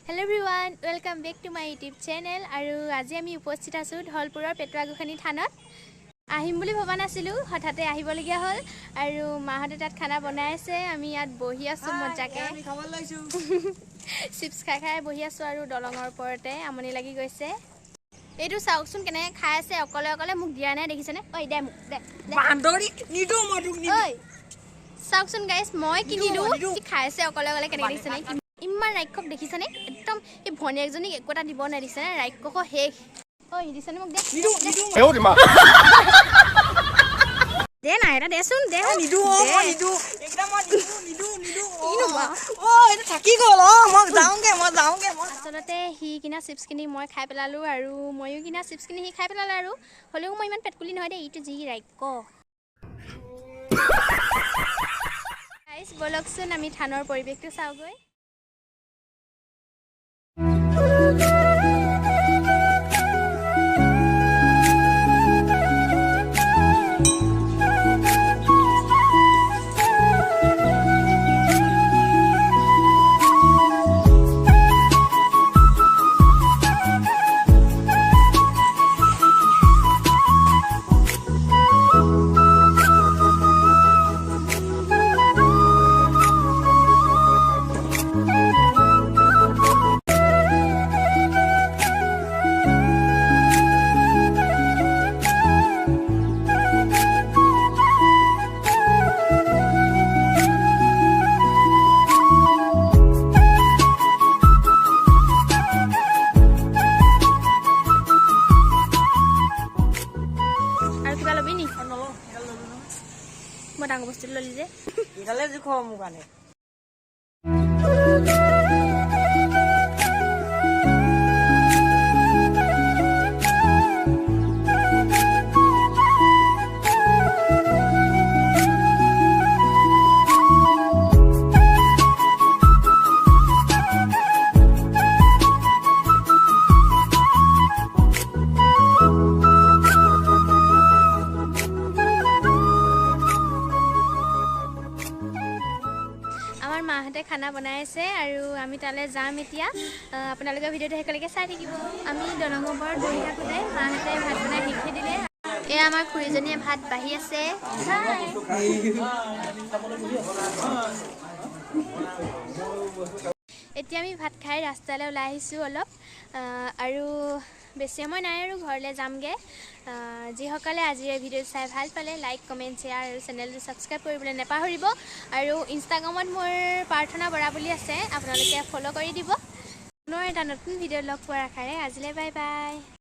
Hello everyone, welcome back to my YouTube channel. আৰু আজি আমি উপস্থিত আছো ধলপুৰৰ পেটুৱাগোখানি থানত। আহিম বুলি ভবা নাছিলো, হঠাতে আহিবলগীয়া হ'ল আৰু মাহঁতে তাত খানা বনাই আছে। আমি ইয়াত বহি আছো মজাকে। আমি খাব লৈছো। চিপছ খাই বহি আছো আৰু দলঙৰ ওপৰতে আমনি লাগি গৈছে। এইটো চাওকচোন কেনে খাই আছে অকলে অকলে মোক দিয়া নাই দেখিছেনে? ঐ দে মোক দে। বান্দৰি নিদো মটুক নি। ঐ চাওকচোন গাইস মই কিনিলো খাই আছে অকলে অকলে কেনে দেখিছেনে? ইমান ৰাক্ষক দেখিছেনে? একদম এই ভনিয়েকজনীক একোটা দিব নাই দিছেনে? ৰাক্ষক শেষ। ঐ দিছেনে মোক দে। নিদো নিদো এও দিমা দে না এটা দেচোন দে নিদো মই নিদো একদম মই নিদো কিনো বা ও এটা থাকি গল মই যাওঁগে মই আচলতে হি কিনা চিপছ কিনি মই খাই পেলালো আৰু ময়ো কিনা চিপছ কিনি হি খাই পেলালো আৰু হলেও মই ইমান পেটকুলি নহয় দে ইটো যি ৰাক্ষ গাইস বলকচোন আমি থানৰ পৰিৱেশটো চাওগৈ মই ডাঙৰ বস্তু ললি যে ইডালে জুখ মোৰ কাৰণে আমাৰ মাহঁতে খানা বনাই আছে আৰু আমি তালৈ যাম এতিয়া আপোনালোকৰ ভিডিঅ'টো শেষলৈকে চাই থাকিব আমি দলঙৰ ওপৰত বহি থাকোঁতে মাহঁতে ভাত বনাই শিকি দিলে এয়া আমাৰ খুৰীজনীয়ে ভাত বাঢ়ি আছে এতিয়া আমি ভাত খাই ৰাস্তালৈ ওলাই আহিছোঁ অলপ আৰু বেছি সময় নাই আৰু ঘৰলৈ যামগৈ যিসকলে আজিৰ এই ভিডিঅ' চাই ভাল পালে লাইক কমেণ্ট শ্বেয়াৰ আৰু চেনেলটো ছাবস্ক্ৰাইব কৰিবলৈ নাপাহৰিব আৰু ইনষ্টাগ্ৰামত মোৰ প্ৰাৰ্থনা বৰা বুলি আছে আপোনালোকে ফ'ল' কৰি দিব পুনৰ এটা নতুন ভিডিঅ' লগ পোৱাৰ আশাৰে আজিলৈ বাই বাই